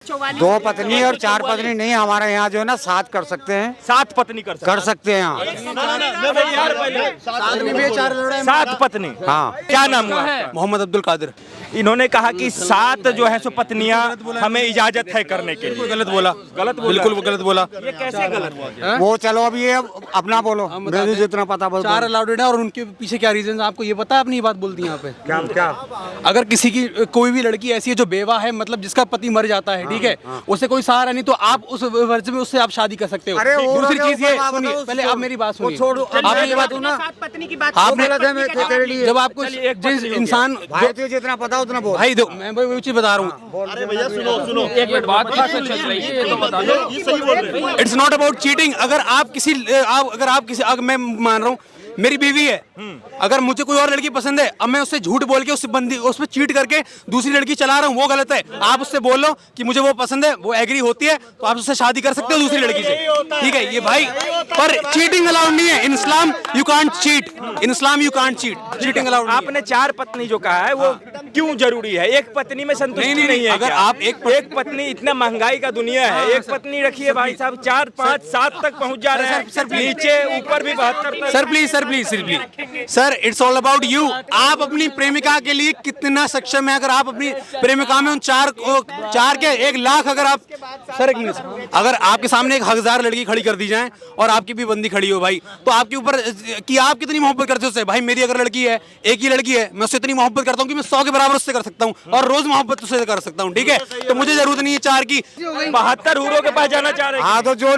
2 पत्नी और 4 पत्नी नहीं, हमारे यहाँ जो है ना 7 कर सकते हैं। 7 पत्नी कर सकते हैं यहाँ। 7 पत्नी। हाँ। क्या नाम हुआ? मोहम्मद अब्दुल कादिर। इन्होंने कहा कि 7 जो है सो पत्नियां हमें इजाजत है करने के लिए। गलत बोला, बिल्कुल वो गलत बोला। ये कैसे गलत हुआ? वो चलो अभी ये अपना बोलो, मुझे जितना पता बोलो। 4 अलाउडेड है और उनके पीछे क्या रीजन है आपको ये पता है? अपनी बात बोलती है यहाँ पे। क्या अगर किसी की कोई भी लड़की ऐसी है जो बेवा है, मतलब जिसका पति मर जाता है, ठीक है, उसे कोई सहारा नहीं, तो आप उस वर्ष में उससे आप शादी कर सकते हो। अरे दूसरी चीज ये सुनिए, पहले आप मेरी बात सुनिए। आपने ये बात ना, पत्नी की बात आपने तेरे लिए जब आपको जिस इंसान भाई तुझे जितना पता उतना बोल। भाई दो, मैं वो चीज बता रहा हूँ। अरे भैया सुनो एक मिनट बात चल रही है, ये तो बता दो। ये सही बोल रहे हैं। It's not about cheating. अगर आप किसी मैं मान रहा हूँ मेरी बीवी है, अगर मुझे कोई और लड़की पसंद है, अब मैं उससे झूठ बोल के उस पर चीट करके दूसरी लड़की चला रहा हूँ, वो गलत है। आप उससे बोल लो कि मुझे वो पसंद है, वो एग्री होती है, तो आप उससे शादी कर सकते हो दूसरी लड़की से, ठीक है? ये भाई, पर चीटिंग अलाउड नहीं है in Islam. You can't cheat in Islam, you can't cheat. Cheating allowed. आपने 4 पत्नी जो कहा है वो क्यों जरूरी है? एक पत्नी में संतुष्टि नहीं है। अगर क्या? आप एक पत्नी, इतना महंगाई का दुनिया है, एक पत्नी रखिए भाई साहब, 4, 5, 7 तक पहुंच जा रहे हैं। नीचे ऊपर भी 72 तक। Sir please sir, it's all about you. आप अपनी प्रेमिका के लिए कितना सक्षम है? अगर आप अपनी प्रेमिका में उन 4 के 1 लाख, अगर आप सर एक मिनट, अगर आपके सामने 1000 लड़की खड़ी कर दी जाए और आपकी भी बंदी खड़ी हो भाई, तो आपके ऊपर कि आप कितनी मोहब्बत करते हो उससे? भाई मेरी अगर लड़की है, एक ही लड़की है, मैं उससे इतनी मोहब्बत करता हूँ कि मैं 100 के बराबर उससे कर सकता हूँ और रोज मोहब्बत उससे कर सकता हूँ, ठीक है? तो मुझे जरूरत नहीं है 4 की। 72 हूरों के पास जाना चाह रहे हैं। हाँ, तो जो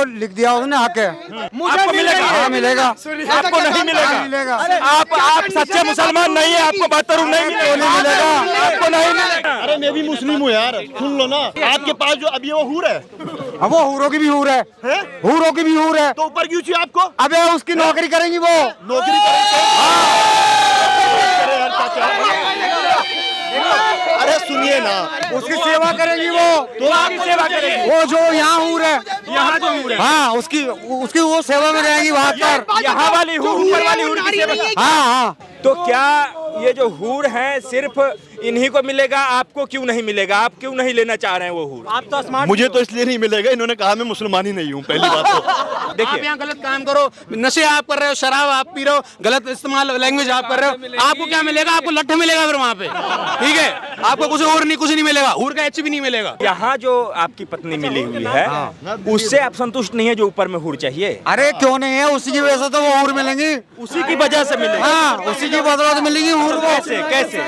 लिख दिया उसने हक है। आपको मिलेगा? हाँ मिलेगा। आपको नहीं मिलेगा। आप सच्चे मुसलमान नहीं है, आपको 72 नहीं मिलेगा। आपको नहीं मिलेगा। अरे मैं भी मुस्लिम हूँ यार, सुन लो ना। आपके पास जो अभी वो हूर है, अब वो हूरों की भी हूर है, हूरों की भी हूर है, तो ऊपर क्यों चाहिए आपको? अबे उसकी नौकरी करेंगी वो। नौकरी करेंगे। अरे यार अरे सुनिए ना, उसकी सेवा करेंगी वो। तो आप सेवा करेंगे? वो जो यहाँ हूर है, यहाँ जो हूर है, हाँ उसकी वो सेवा में रहेगी वहाँ पर। यहाँ वाली हूर, ऊपर वाली हूर की सेवा। हाँ। तो क्या ये जो हूर है सिर्फ इन्हीं को मिलेगा? आपको क्यों नहीं मिलेगा? आप क्यों नहीं लेना चाह रहे हैं वो हूर? आप तो स्मार्ट। मुझे तो इसलिए नहीं मिलेगा, इन्होंने कहा मैं मुसलमान ही नहीं हूँ, पहली बात तो। देखिए, आप यहाँ गलत काम करो, नशे आप कर रहे हो, शराब आप पी रहे हो, गलत इस्तेमाल लैंग्वेज आप कर रहे हो, आपको क्या मिलेगा? आपको लट्ठे मिलेगा फिर वहाँ पे, ठीक है? आपको कुछ नहीं मिलेगा, हूर का एच भी नहीं मिलेगा। यहाँ जो आपकी पत्नी मिली हुई है, उससे आप संतुष्ट नहीं है जो ऊपर में हूर चाहिए? अरे क्यों नहीं है, उसी की वजह से तो वो हूर मिलेंगी, उसी की वजह से मिलेगी। हाँ उसी की बदौलत मिलेगी हूर को। कैसे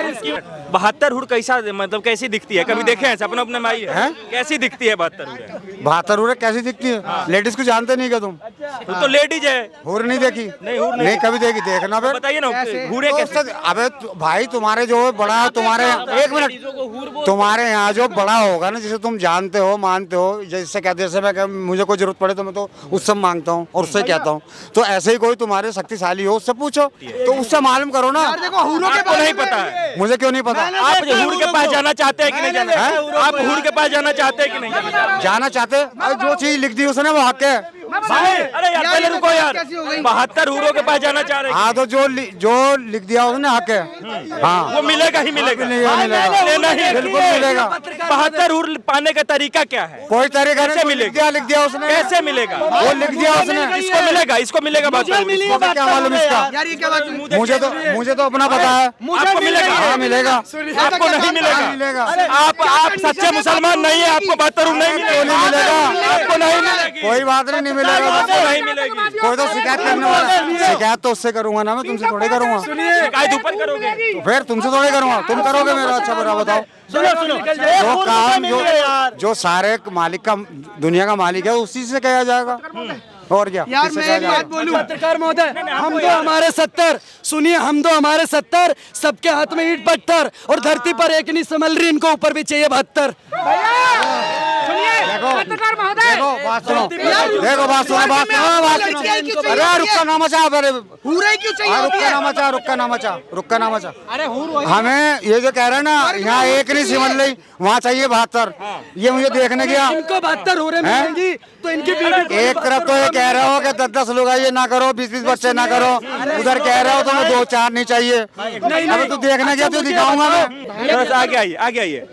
72 हूर कैसा, मतलब कैसी दिखती है? कभी देखे हैं सपनों अपने माई है? कैसी दिखती है 72 हूर? 72 हूर कैसी दिखती है? लेडीज को जानते नहीं क्या तुम? तो लेडीज है। हूर नहीं देखी? नहीं, हूर नहीं कभी देखी, देखना फिर बताइए ना, हूरें कैसे? अबे भाई तुम्हारे जो बड़ा, तुम्हारे 1 मिनट, तुम्हारे यहाँ जो बड़ा होगा ना, जिसे तुम जानते हो मानते हो, जैसे कहते जैसे मैं मुझे कोई जरूरत पड़े तो मैं तो उससे मांगता हूँ और उससे कहता हूँ, तो ऐसे ही कोई तुम्हारे शक्तिशाली हो उससे पूछो, तो उससे मालूम करो ना। आपको नहीं पता है? मुझे क्यों नहीं पता? आप हूर के पास जाना चाहते हैं कि नहीं जाना? आप हूर के पास जाना चाहते हैं कि नहीं जाना चाहते? जो चीज लिख दी उसने वो हक है भाई। अरे यार पहले रुको यार, 72 हूरों के पास जाना चाह रहे हैं। हाँ, तो जो लिख दिया उसने हक है। हाँ वो मिलेगा ही मिलेगा। लेना ही बिल्कुल मिलेगा। 72 हूर पाने का तरीका क्या है? कोई तरीका कैसे नहीं, लिख दिया उसने। कैसे मिलेगा? वो लिख दिया उसने। इसको मिलेगा, इसको मिलेगा। क्या मालूम इसका? मुझे तो अपना पता है। आपको मिलेगा? हाँ मिलेगा। आपको नहीं मिलेगा। आप सच्चे मुसलमान नहीं है, आपको 72 नहीं मिलेगा। आपको नहीं मिलेगी। कोई बात नहीं मिलेगा। नहीं मिलेगी। कोई तो शिकायत करने वाला, शिकायत तो उससे करूंगा ना, मैं तुमसे थोड़े करूंगा। शिकायत ऊपर करोगे तो फिर तुमसे थोड़े करूंगा, तुम करोगे मेरा अच्छा बुरा बताओ। जो काम जो सारे मालिक का, दुनिया का मालिक है, उसी से कहा जाएगा। और क्या यार मैं एक बात बोलूं, पत्रकार महोदय, हम तो हमारे 70, सुनिए, हम तो हमारे 70, सबके हाथ में ईंट पत्थर, और धरती पर एक नहीं संभल रही, इनको ऊपर भी चाहिए 72। पत्रकार महोदय देखो बात सुनो, देखो बात सुनो, बात सुनो, बात सुनो। अरे रुक्का ना मचा, अरे हूरे क्यों चाहिए होती रुक्का है? ना मचा, रुक्का ना मचा, रुक्का ना मचा। हमें ये जो कह रहे हैं ना, यहाँ एक नहीं सिमट रही, वहाँ चाहिए 72। ये मुझे देखने गया, इनको 72 हूरे मिलेंगी तो इनकी बीवी एक तरफ तो ये कह रहे हो कि 10-10 लोग ये ना करो, 20-20 बच्चे ना करो, उधर कह रहे हो तुम्हें 2-4 नहीं चाहिए। अभी तो देखने गया तो दिखाऊंगा मैं। थोड़ा सा आगे आइए, आगे आइए।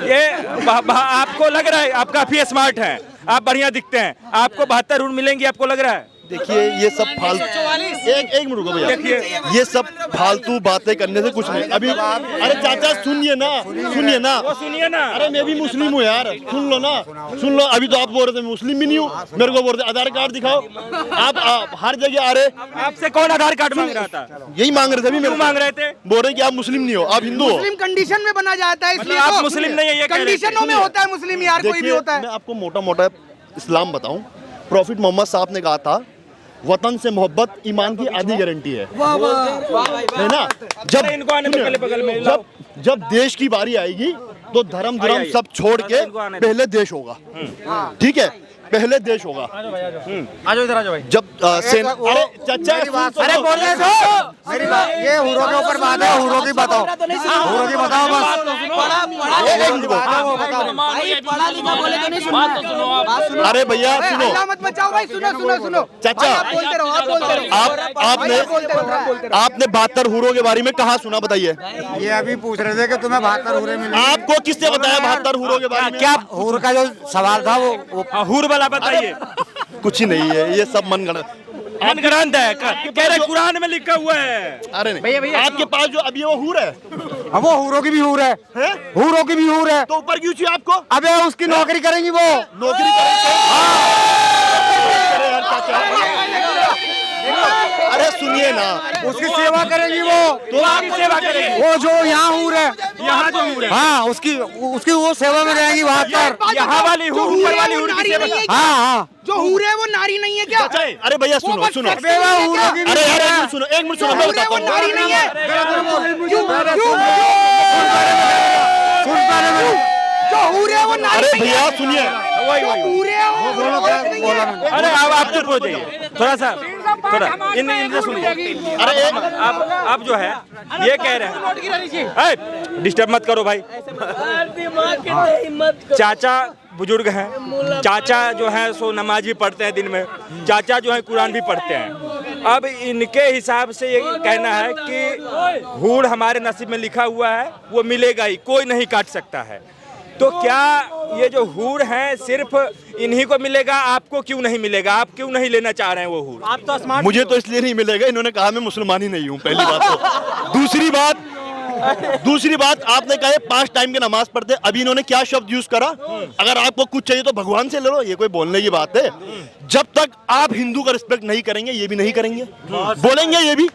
ये आपको लग रहा है आप काफी स्मार्ट हैं, आप बढ़िया दिखते हैं, आपको 72 रूम मिलेंगी, आपको लग रहा है? देखिए ये सब फालतू, एक मिनट रुको भैया, ये सब फालतू बातें करने से कुछ नहीं। अभी अरे चाचा सुनिए ना, सुनिए ना, वो सुनिए ना। अरे मैं भी मुस्लिम हूँ यार, सुन लो ना, सुन लो। अभी तो आप बोल रहे थे मैं मुस्लिम भी नहीं हूँ, मेरे को बोल रहे थे आधार कार्ड दिखाओ। आप हर जगह आ रहे, आपसे कौन आधार कार्ड मांग रहा था? यही मांग रहे थे, अभी क्यों मांग रहे थे? बोल रहे कि आप मुस्लिम नहीं हो, आप हिंदू हो। मुस्लिम कंडीशन में बना जाता है, इसलिए आप तो मुस्लिम नहीं है ये कह रहे थे। कंडीशनों में होता है मुस्लिम यार, कोई भी देखिए, होता है। मैं आपको मोटा मोटा इस्लाम बताऊं, प्रॉफिट मोहम्मद साहब ने कहा था वतन से मोहब्बत ईमान की आधी गारंटी है ना। जब इनको आने दो, पहले बगल में लाओ। जब देश की बारी आएगी तो धर्म धर्म सब छोड़ के पहले देश होगा, ठीक है, पहले देश होगा। आ जाओ इधर, आ जाओ भाई। जब अरे चाचा अरे बोल रहे तो मेरी बात, ये हूरों के ऊपर बात है, हूरों की बताओ, हूरों की बताओ बस। अरे भैया सुनो, अल्लाह मत बचाओ भाई, सुनो सुनो सुनो चाचा, भाई, आप बोलते रहो, आप बोलते रहो, आपने 72 हूरों के बारे में कहाँ सुना, बताइए। ये अभी पूछ रहे थे कि तुम्हें 72 हूरे मिले, आपको किसने बताया 72 हूरों के बारे में? क्या हूर का जो सवाल था वो हूर वाला बताइए। कुछ ही नहीं है, ये सब मनगढ़ंत। मनगढ़ंत है, कह रहे कुरान में लिखा हुआ है। अरे नहीं, आपके पास जो अभी वो हूर है, अब वो हूरों की भी हूर है, हूरों की भी हूर है, तो ऊपर क्यों चाहिए आपको? अबे उसकी नौकरी करेंगी वो, नौकरी करेंगे। अरे यार चाचा, अरे सुनिए ना, उसकी सेवा करेंगी वो, तो आपकी सेवा करेंगे। वो जो यहाँ हूर है, यहाँ जो हूर है, हाँ उसकी वो सेवा में रहेंगी वहाँ पर। यहाँ वाली हूर, ऊपर वाली हूर की सेवा। हाँ हाँ, जो हूर है वो नारी नहीं है क्या? अरे भैया सुनो सुनो, अबे वो हूरों की भी अरे यार हूर है। एक मिनट सुनो, मैं हूर है वो बताता नारी हूँ। नहीं है। जो हूर है वो नारी अरे नहीं है। भैया सुनिए, हूर है वो औरत नहीं है। अरे आप चुप हो जाइए थोड़ा सा, थोड़ा इनसे सुनिए। अरे आप जो है ये कह रहे हैं, डिस्टर्ब मत करो भाई। चाचा बुजुर्ग हैं, चाचा जो है सो नमाज भी पढ़ते हैं दिन में, चाचा जो है कुरान भी पढ़ते हैं। अब इनके हिसाब से ये कहना है कि हूर हमारे नसीब में लिखा हुआ है, वो मिलेगा ही, कोई नहीं काट सकता है। तो क्या ये जो हूर है सिर्फ इन्हीं को मिलेगा, आपको क्यों नहीं मिलेगा? आप क्यों नहीं लेना चाह रहे हैं वो हूर? आप तो स्मार्ट। मुझे तो इसलिए नहीं मिलेगा, इन्होंने कहा मैं मुसलमान ही नहीं हूँ, पहली बात तो। दूसरी बात आपने कहा 5 टाइम की नमाज पढ़ते, अभी इन्होंने क्या शब्द यूज करा, अगर आपको कुछ चाहिए तो भगवान से ले लो, ये कोई बोलने की बात है? जब तक आप हिंदू का रिस्पेक्ट नहीं करेंगे ये भी नहीं करेंगे, बोलेंगे ये भी।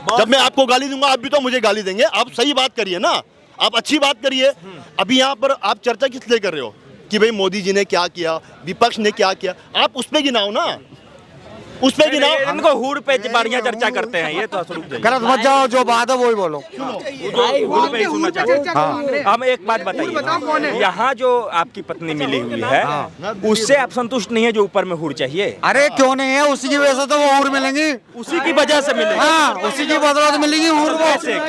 जब मैं आपको गाली दूंगा आप भी तो मुझे गाली देंगे। आप सही बात करिए ना, आप अच्छी बात करिए। अभी यहाँ पर आप चर्चा किस लिए कर रहे हो कि भाई मोदी जी ने क्या किया, विपक्ष ने क्या किया, आप उस पे गिनाओ ना, उस पे गिनाओ। इनको हूर पे बढ़िया चर्चा करते हैं, ये तो शुरू गलत मत जाओ, जो बात है वही बोलो। हूर पे ही सुनना चाहते हैं। हम एक बात बताइए, यहाँ जो आपकी पत्नी मिली हुई है उससे आप संतुष्ट नहीं है जो ऊपर में हूर चाहिए? अरे क्यों नहीं है, उसी की वजह से तो वो हूर मिलेंगी, उसी की वजह से मिलेगी। हाँ उसी की बदौलत मिलेगी हूर को। कैसे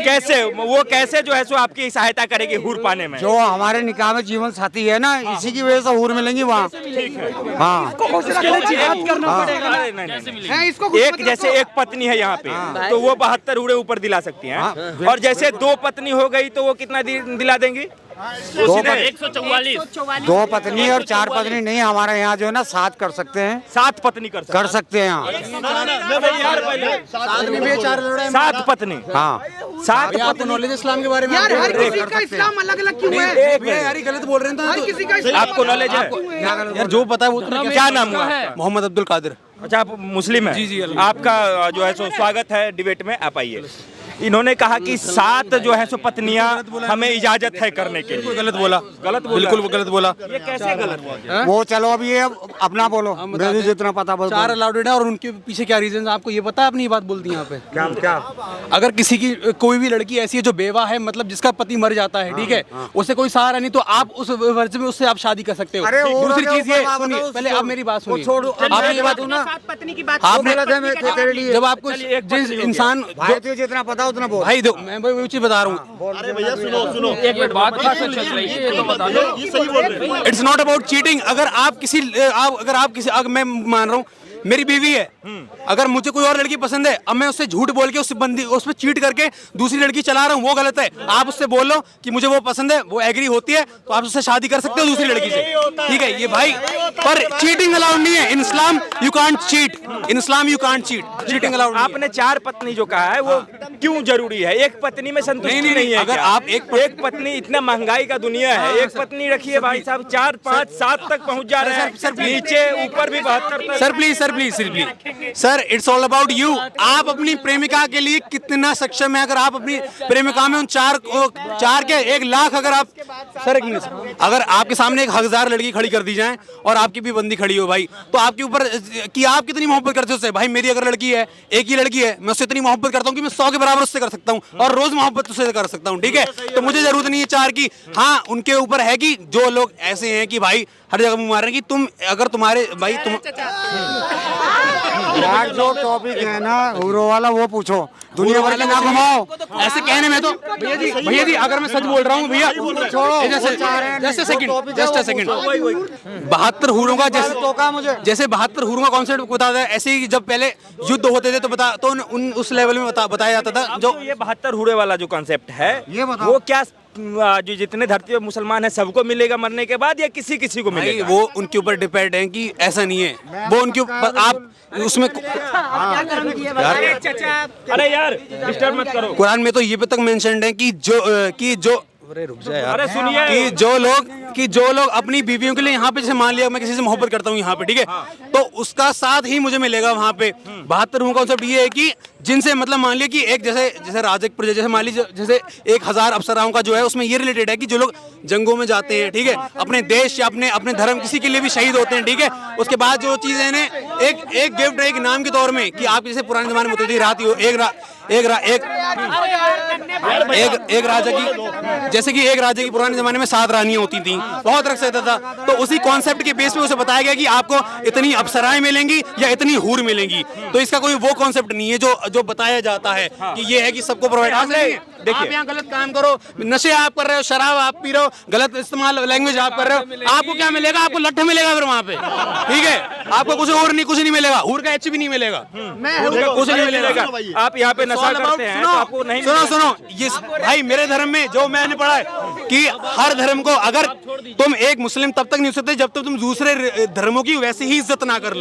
कैसे वो कैसे जो है सो आपकी सहायता करेगी हूर पाने में? जो हमारे निकाह में जीवन साथी है ना, इसी की वजह से हूर मिलेंगी वहाँ। हाँ है, इसको कुछ एक मतलब जैसे तो- एक पत्नी है यहाँ पे तो वो 72 हूरे ऊपर दिला सकती हैं, और जैसे 2 पत्नी हो गई तो वो कितना दिला देंगी? 2 पत्नी और 4 पत्नी नहीं, हमारे यहाँ जो है ना 7 कर सकते हैं, 7 पत्नी कर सकते हैं यहाँ। 7 पत्नी, हाँ 7 पत्नी। नॉलेज इस्लाम के बारे में यार हर किसी का इस्लाम अलग अलग क्यों है? यार ये गलत बोल रहे हैं हर किसी का इस्लाम आपको नॉलेज है? यार, जो पता है वो तो क्या नाम हुआ आपका? मोहम्मद अब्दुल कादिर। अच्छा आप मुस्लिम हैं? जी, आपका जो है सो स्वागत है डिबेट में, आप आइए। इन्होंने कहा कि 7 जो है सो पत्नियां हमें इजाजत है करने के लिए। गलत बोला, गलत बोला। बिल्कुल वो गलत बोला। ये कैसे गलत हुआ? वो चलो अभी ये अपना बोलो, मुझे जितना पता बोलो। 4 अलाउडेड है और उनके पीछे क्या रीजन आपको ये पता है? अपनी बात बोलती है यहाँ पे। क्या अगर किसी की कोई भी लड़की ऐसी है जो बेवा है, मतलब जिसका पति मर जाता है, ठीक है, उसे कोई सहारा नहीं, तो आप उस वर्ज में उससे आप शादी कर सकते हो। अरे वो दूसरी लोग चीज ये बात सुनिए, बताओ, पहले आप मेरी बात सुनिए। छोड़ो, आपने ये बात ना पत्नी की बात आपने तेरे लिए जब आपको जिस इंसान भाई तुझे जितना पता उतना बोल। भाई दो मैं वही चीज बता रहा हूँ। अरे भैया सुनो सुनो, एक मिनट बात कहाँ से चल रही है ये तो बता दो। ये सही बोल रहे हैं। It's not about cheating. अगर आप किसी मैं मान रहा हूँ मेरी बीवी है, अगर मुझे कोई और लड़की पसंद है, अब मैं उससे झूठ बोल के उस पर चीट करके दूसरी लड़की चला रहा हूँ, वो गलत है। आप उससे बोल लो कि मुझे वो पसंद है, वो एग्री होती है, तो आप उससे शादी कर सकते हो दूसरी लड़की से, ठीक है। ये भाई पर चीटिंग अलाउड नहीं है in Islam. You can't cheat in Islam, you can't cheat. Cheating allowed. आपने 4 पत्नी जो कहा है वो क्यों जरूरी है? एक पत्नी में संतुष्टि नहीं है। अगर क्या? आप एक पत्नी, इतना महंगाई का दुनिया है, एक पत्नी रखिए भाई साहब, 4, 5, 7 तक पहुंच जा रहे हैं, नीचे ऊपर भी 72 तक। Sir it's all about you. आप अपनी प्रेमिका के लिए कितना सक्षम है? अगर आप अपनी प्रेमिका में उन 4 के 1 लाख, अगर आप सर एक मिनट, अगर आपके सामने 1,000 लड़की खड़ी कर दी जाए और आपकी भी बंदी खड़ी हो भाई, तो आपके ऊपर कि आप कितनी मोहब्बत करते हो उससे। भाई मेरी अगर लड़की है, एक ही लड़की है, मैं उससे इतनी मोहब्बत करता हूँ कि मैं 100 के बराबर उससे कर सकता हूँ और रोज मोहब्बत उससे कर सकता हूँ, ठीक है। तो मुझे जरूरत नहीं है 4 की। हाँ, उनके ऊपर है कि जो लोग ऐसे हैं कि भाई हर जगह मुंह मार रहे हैं कि तुम अगर तुम्हारे भाई तुम यार जो टॉपिक है ना हुरो वाला वो पूछो, दुनिया भर के ना घुमाओ। ऐसे कहने में तो भैया जी अगर मैं सच बोल रहा हूँ भैया, जस्ट अ सेकंड 72 हूरों का जैसे 72 हूरों का कॉन्सेप्ट बताया था, ऐसे ही जब पहले युद्ध होते थे तो उस लेवल में बताया जाता था। जो ये 72 हुरे वाला जो कॉन्सेप्ट है, वो क्या जो जितने धरती पे मुसलमान है सबको मिलेगा मरने के बाद, या किसी किसी को मिलेगा? वो उनके ऊपर डिपेंड है कि ऐसा नहीं है, वो उनके ऊपर आप उसमें अरे यार डिस्टर्ब मत करो। कुरान में तो ये पे तक मेंशन्ड है कि जो अरे रुक जाए यार, अरे सुनिए कि जो लोग अपनी बीवियों के लिए यहाँ पे, जैसे मान लिया मैं किसी से मोहब्बत करता हूँ यहाँ पे, ठीक है, तो उसका साथ ही मुझे मिलेगा वहाँ पे। 72 कॉन्सेप्ट ये है कि जिनसे मतलब मान लिया कि एक जैसे राजक प्रजा, जैसे मान लीजिए जैसे 1000 अप्सराओं का जो है, उसमें ये रिलेटेड है कि जो लोग जंगों में जाते हैं, ठीक है, अपने देश या अपने धर्म किसी के लिए भी शहीद होते हैं, ठीक है। उसके बाद जो चीज़ें हैं एक गिफ्ट, एक नाम के तौर में कि आप जैसे पुराने जमाने में होती थी रात एक राजा की, जैसे कि एक राजा की पुराने जमाने में 7 रानियां होती थी, बहुत रख सकता था। तो उसी कॉन्सेप्ट के बेस पे उसे बताया गया कि आपको इतनी अप्सराएं मिलेंगी या इतनी हूर मिलेंगी। तो इसका कोई वो कॉन्सेप्ट नहीं है जो बताया जाता है कि ये है कि सबको प्रोवाइड। देखिए आप यहाँ गलत काम करो, नशे आप कर रहे हो, शराब आप पी रहे हो, गलत इस्तेमाल लैंग्वेज आप कर रहे हो, आपको क्या मिलेगा? आपको लट्ठे मिलेगा फिर वहाँ पे, ठीक है। आपको कुछ नहीं मिलेगा, हूर का एच भी नहीं मिलेगा, कुछ नहीं मिलेगा। आप यहाँ पे नशा करते हैं तो आपको नहीं सुनो ये भाई मेरे धर्म में जो मैंने पढ़ा है कि हर धर्म को, अगर तुम एक मुस्लिम तब तक नहीं हो सकते जब तक तुम दूसरे धर्मों की वैसे ही इज्जत ना कर लो।